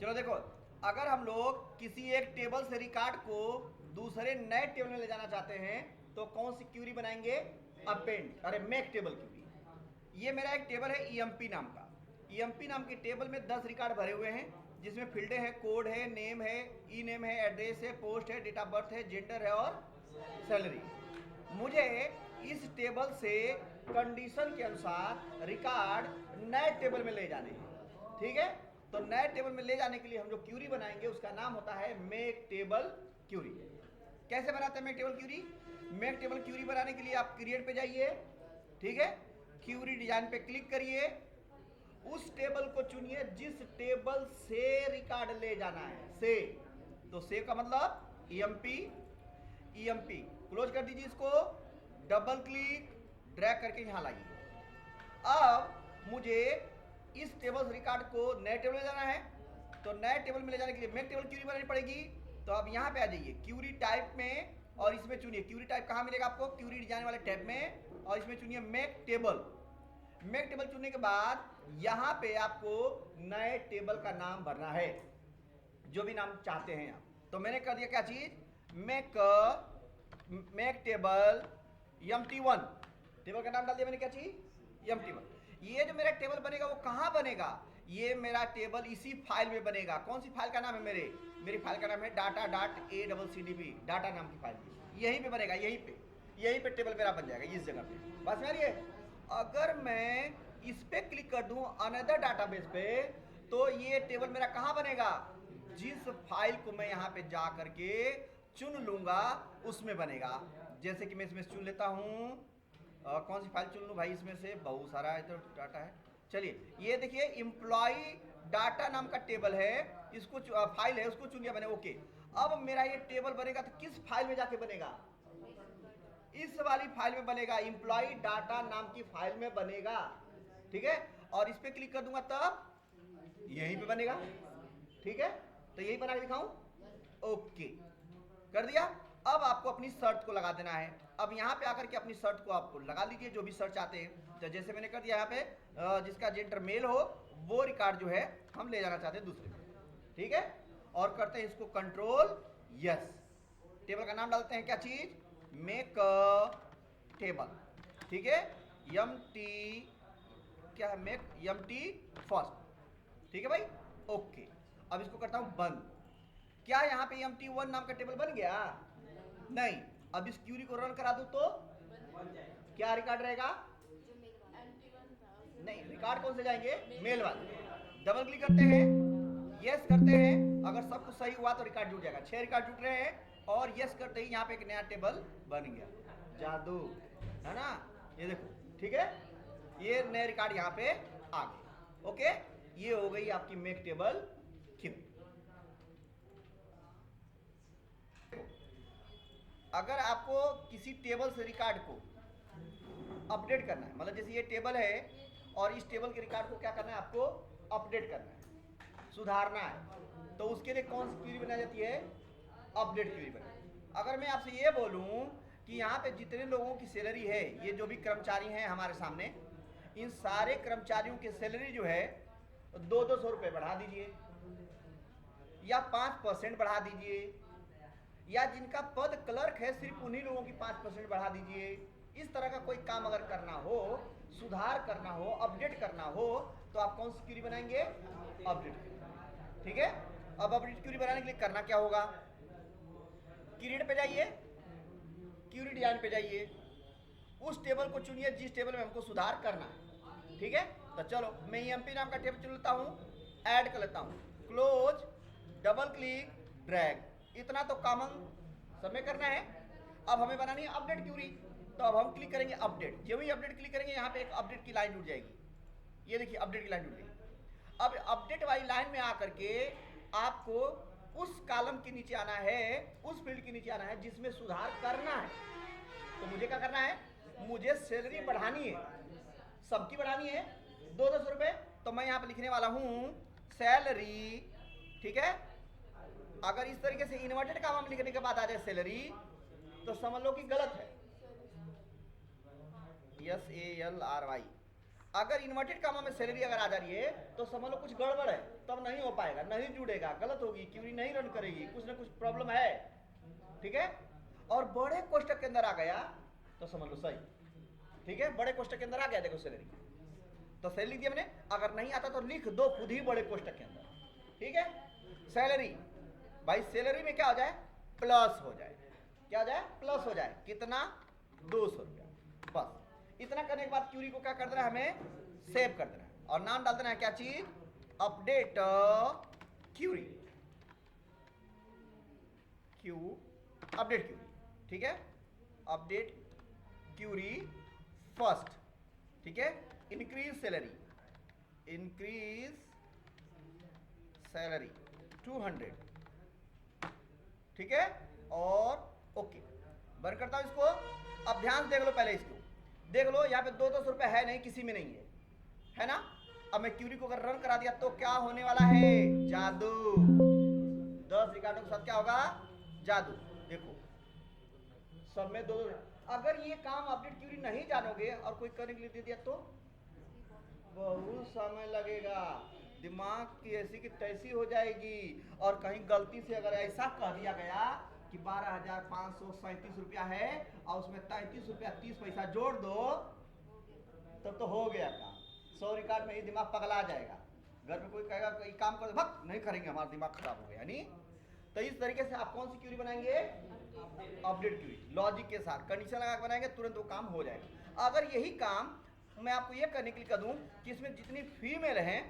चलो देखो, अगर हम लोग किसी एक टेबल से रिकॉर्ड को दूसरे नए टेबल में ले जाना चाहते हैं तो कौन सी क्यूरी बनाएंगे? अपेंड, अरे मेक टेबल क्यूरी। ये मेरा एक टेबल है ईएमपी नाम का। ईएमपी नाम के टेबल में 10 रिकॉर्ड भरे हुए हैं, जिसमें फील्ड है, कोड है, नेम है, ई नेम है, एड्रेस है, पोस्ट है, डेट ऑफ बर्थ है, जेंडर है और सैलरी। मुझे इस टेबल से कंडीशन के अनुसार रिकॉर्ड नए टेबल में ले जाने हैं, ठीक है? तो नए टेबल में ले जाने के लिए हम जो क्यूरी बनाएंगे उसका नाम होता है मेक टेबल क्यूरी। कैसे बनाते हैं make table query? Make table query बनाने के लिए आप क्रिएट पे जाइए, ठीक है? क्यूरी डिजाइन पे क्लिक करिए, उस टेबल को चुनिए जिस टेबल से रिकॉर्ड ले जाना है। से, तो से का मतलब ईएमपी। ईएमपी क्लोज कर दीजिए, इसको डबल क्लिक ड्रैग करके यहां लाइए। अब मुझे इस टेबल से रिकॉर्ड को नए टेबल में जाना है, तो नए टेबल में ले जाने के लिए मेक टेबल क्यूरी बनानी पड़ेगी। तो अब यहाँ पे आ जाइए क्यूरी टाइप में और इसमें चुनिए क्यूरी टाइप कहाँ मिलेगा आपको? क्यूरी डिजाइन वाले टैब में, और इसमें चुनिए मेक टेबल। मेक टेबल चुनने के बाद यहाँ पे आपको नए टेबल का नाम भरना है, जो भी नाम चाहते हैं आप। तो मैंने कर दिया क्या चीज? Make table empty1। टेबल का नाम डाल दिया मैंने, क्या चीज? empty1। ये जो मेरा टेबल बनेगा वो कहाँ बनेगा? ये मेरा टेबल इसी फाइल में बनेगा। कौन सी फाइल का नाम है? मेरी फाइल का नाम है data.acdb, डाटा नाम की फाइल। यहीं पे बनेगा, यहीं पे टेबल मेरा बन जाएगा, इस जगह पे। बस में ये, अगर मैं इस पे क्लिक कर दूं अनदर डाटाबेस पे, तो ये टेबल मेरा कहाँ बनेगा? जिस फाइल को मैं यहाँ पे जा करके चुन लूंगा उसमें बनेगा। जैसे कि मैं इसमें चुन लेता हूँ, कौन सी फाइल चुन लूँ भाई? इसमें से बहुत सारा है तो डाटा है। चलिए ये देखिए एम्प्लॉय डाटा नाम का टेबल है, इसको फाइल है, उसको चुन लिया मैंने। ओके, अब मेरा ये टेबल बनेगा तो किस फाइल में जाके बनेगा? इस वाली फाइल में बनेगा, एम्प्लॉय डाटा नाम की फाइल में बनेगा, ठीक है? और इस पे क्लिक कर दूंगा तब यहीं पे बनेगा, ठीक है? तो यही बना के दिखाऊं? ओके, कर दिया। अब आपको अपनी शर्त को लगा देना है। अब यहाँ पे आकर के अपनी शर्त को आपको लगा लीजिए, जो भी शर्त चाहते हैं। तो जैसे मैंने कर दिया यहाँ पे, जिसका जेंडर मेल हो वो रिकॉर्ड जो है हम ले जाना चाहते हैं दूसरे में, ठीक है? और करते हैं इसको कंट्रोल यस। टेबल का नाम डालते हैं, क्या चीज? मेक टेबल, ठीक है? empty, क्या है? मेक empty फर्स्ट, ठीक है भाई? ओके, अब इसको करता हूं बंद। क्या यहाँ पे empty1 नाम का टेबल बन गया? नहीं। अब इस क्यूरी को रन करा दूं तो क्या रिकॉर्ड रहेगा? नहीं, रिकॉर्ड कौन से जाएंगे? मेल वाले। डबल क्लिक करते हैं, यस करते हैं, अगर सब कुछ सही हुआ तो रिकॉर्ड जुड़ जाएगा। 6 रिकॉर्ड जुड़ रहे हैं, और यस करते ही यहाँ पे एक नया टेबल बन गया। जादू है ना? ये देखो, ठीक है? ये नए रिकॉर्ड यहाँ पे आ गए। ओके, ये हो गई आपकी मेक टेबल क्यू। अगर आपको किसी टेबल से रिकॉर्ड को अपडेट करना है, मतलब जैसे ये टेबल है और इस टेबल के रिकॉर्ड को क्या करना है? आपको अपडेट करना है, सुधारना है, तो उसके लिए कौन सी क्वेरी बनाई जाती है? अपडेट क्वेरी बनाई। अगर मैं आपसे ये बोलूं कि यहाँ पे जितने लोगों की सैलरी है, ये जो भी कर्मचारी हैं हमारे सामने, इन सारे कर्मचारियों की सैलरी जो है 200 रुपये बढ़ा दीजिए, या 5% बढ़ा दीजिए, या जिनका पद क्लर्क है सिर्फ उन्हीं लोगों की 5% बढ़ा दीजिए। इस तरह का कोई काम अगर करना हो, सुधार करना हो, अपडेट करना हो, तो आप कौन सी क्वेरी बनाएंगे? अपडेट, ठीक है? अब अपडेट क्वेरी बनाने के लिए करना क्या होगा? क्रिएट पे जाइए, क्वेरी डिजाइन पे जाइए, उस टेबल को चुनिए जिस टेबल में हमको सुधार करना है, ठीक है? तो चलो मैं एमपी नाम का टेबल चुन लेता हूँ, ऐड कर लेता हूँ, क्लोज, डबल क्लिक, ड्रैग। इतना तो कॉमन समय करना है। अब हमें बनानी है अपडेट क्वेरी, तो अब हम क्लिक करेंगे अपडेट। जब भी अपडेट क्लिक करेंगे यहाँ पे एक अपडेट की लाइन जुड़ जाएगी। ये देखिए अपडेट की लाइन जुड़ गई। अब अपडेट वाली लाइन में आकर के आपको उस कॉलम के नीचे आना है, उस फील्ड के नीचे आना है जिसमें सुधार करना है। तो मुझे क्या करना है? मुझे सैलरी बढ़ानी है, सबकी बढ़ानी है 200 रुपये। तो मैं यहाँ पे लिखने वाला हूँ सैलरी, ठीक है? अगर इस तरीके से इन्वर्टेड कॉमा में लिखने के बाद आ जाए सैलरी, तो समझ लो कि गलत है। SALRY, अगर इन्वर्टेड कामा में सैलरी अगर आ जा रही है तो समझ लो कुछ गड़बड़ है, तब नहीं हो पाएगा, नहीं जुड़ेगा, गलत होगी, क्यूरी नहीं रन करेगी, कुछ ना कुछ प्रॉब्लम है, ठीक है। और बड़े कोष्टक के अंदर आ गया तो समझ लो सही, ठीक है। बड़े कोष्टक के अंदर आ गया, देखो सैलरी, तो सैलरी दी हमने, अगर नहीं आता तो लिख दो खुद ही बड़े कोष्टक के अंदर, ठीक है। सैलरी, भाई सैलरी में क्या हो जाए, प्लस हो जाए, क्या हो जाए, प्लस हो जाए, कितना, 200 रुपया, बस। इतना करने के बाद क्यूरी को क्या कर देना है, हमें सेव कर देना है, और नाम डाल देना है, क्या चीज, अपडेट क्यूरी, अपडेट क्यूरी, ठीक है। अपडेट क्यूरी फर्स्ट, ठीक है। इंक्रीज सैलरी, इंक्रीज सैलरी 200, ठीक है, और ओके बंद करता हूं इसको। अब ध्यान से देख लो, पहले इसको देख लो, यहाँ पे 200 रुपए है नहीं, किसी में नहीं है ना। अब मैं क्यूरी को अगर रन करा दिया तो क्या होने वाला है, जादू, 10 रिकॉर्डों के साथ क्या होगा, जादू। देखो सब में 2, अगर ये काम अपडेट क्यूरी नहीं जानोगे और कोई करने के लिए दे दिया तो बहुत समय लगेगा, दिमाग की ऐसी की तैसी हो जाएगी। और कहीं गलती से अगर ऐसा कह दिया गया कि 12,537 रुपया है और उसमें 33 रुपया 30 पैसा जोड़ दो, तब तो हो गया काम, 100 रिकॉर्ड में ही दिमाग पगला जाएगा। घर में कोई कहेगा कोई काम कर, भक्त नहीं करेंगे, हमारा दिमाग खराब हो गया नहीं। तो इस तरीके से आप कौन सी क्यूरी बनाएंगे, अपडेट क्यूरी, लॉजिक के साथ कंडीशन लगा के बनाएंगे, तुरंत वो काम हो जाएगा। अगर यही काम मैं आपको ये करने के लिए कर दूं कि इसमें जितनी फीमेल हैं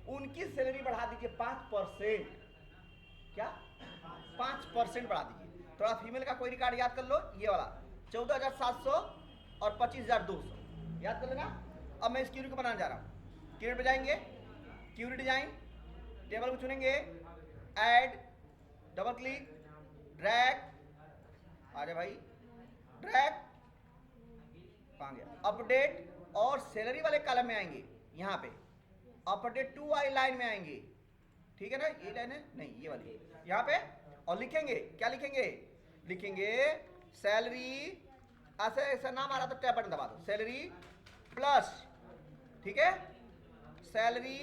उनकी सैलरी बढ़ा दीजिए 5%, क्या 5% बढ़ा दीजिए। थोड़ा फीमेल का कोई रिकॉर्ड याद कर लो, ये वाला 14,700 और 25,200 याद कर लेना। अब मैं इस क्यूरी को बनाने जा रहा हूँ, क्यूरी पे जाएंगे, क्यूरी डिजाइन, टेबल को चुनेंगे, ऐड, डबल क्लिक, ड्रैग, आ जाए भाई, ड्रैग, कहाँ गया, अपडेट, और सैलरी वाले कॉलम में आएंगे, यहाँ पे अपडेट 2 वाली लाइन में आएंगे, ठीक है ना, ये लाइन है नहीं, ये वाली यहाँ पे, और लिखेंगे, क्या लिखेंगे, लिखेंगे सैलरी, ऐसे ऐसा नाम आ रहा तो टैब बटन दबा दो, सैलरी प्लस, ठीक है, सैलरी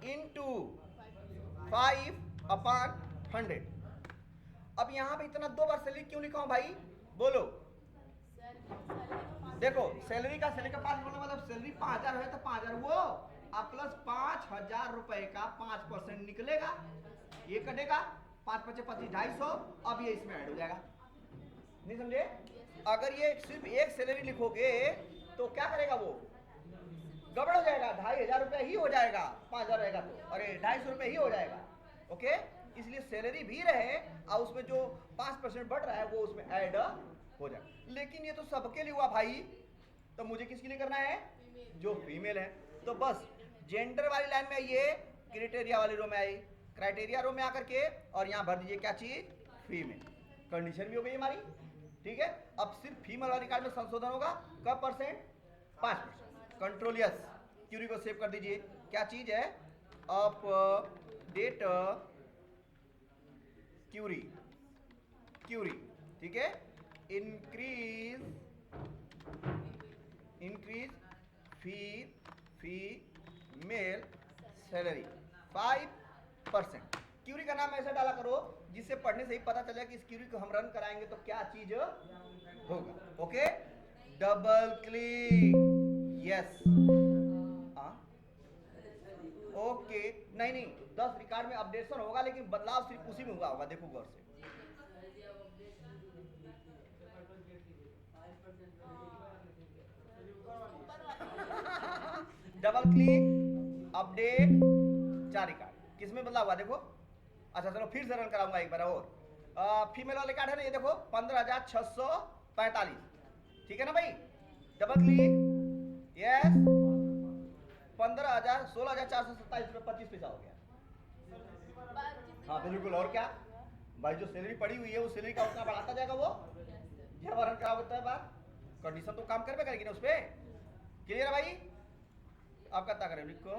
इनटू 5/100। अब यहाँ पे इतना 2 बार सैलरी क्यों लिखा हूं भाई, बोलो। देखो सैलरी का 5 बोलने मतलब सैलरी 5,000 है तो 5,000 वो, अब प्लस 5,000 रुपए का 5% निकलेगा, ये कटेगा, 5 × 5 = 250, अब ये इसमें ऐड हो जाएगा, नहीं समझे। अगर ये सिर्फ एक सैलरी लिखोगे तो क्या करेगा, वो गड़बड़ हो जाएगा, 2,500 रुपये ही हो जाएगा, 5,000 रहेगा तो, अरे 250 रुपये ही हो जाएगा, ओके। इसलिए सैलरी भी रहे और उसमें जो 5% बढ़ रहा है वो उसमें ऐड हो जाए। लेकिन ये तो सबके लिए हुआ भाई, तो मुझे किसके लिए करना है, जो फीमेल है। तो बस जेंडर वाली लाइन में आइए, क्राइटेरिया वाली रो में आई, क्राइटेरिया रो में आकर के और यहाँ भर दीजिए क्या चीज, फीमेल, कंडीशन भी हो गई हमारी, ठीक है। अब सिर्फ फीमेल वाली कार्ड में संशोधन होगा, कब परसेंट, 5%। कंट्रोल यस, क्यूरी को सेव कर दीजिए, क्या चीज है, अपडेट क्यूरी, ठीक है। Increase female salary 5%। क्यूरी का नाम ऐसा डाला करो जिससे पढ़ने से ही पता चले कि इस क्यूरी को हम रन कराएंगे तो क्या चीज होगा, okay. Double click, yes, okay. नहीं 10 रिकॉर्ड में अपडेशन होगा लेकिन बदलाव सिर्फ उसी में हुआ होगा, देखो गौर से। डबल क्लिक, अपडेट, 4 रिकॉर्ड, किसमें बदलाव हुआ देखो। अच्छा चलो फिर से रन कराऊंगा एक बार और। फीमेल वाले कार्ड है ना, ये देखो 15,645, ठीक है ना भाई। डबल क्लिक, यस, 16,427 रुपये 25 पैसा हो गया। हाँ बिल्कुल, और क्या भाई, जो सैलरी पड़ी हुई है उस सैलरी का उतना बढ़ाता जाएगा वो, ये रन करा होता है बात, कंडीशन तो काम करवे करेगी ना उस पर। क्लियर है भाई, आप क्या करें लिखो।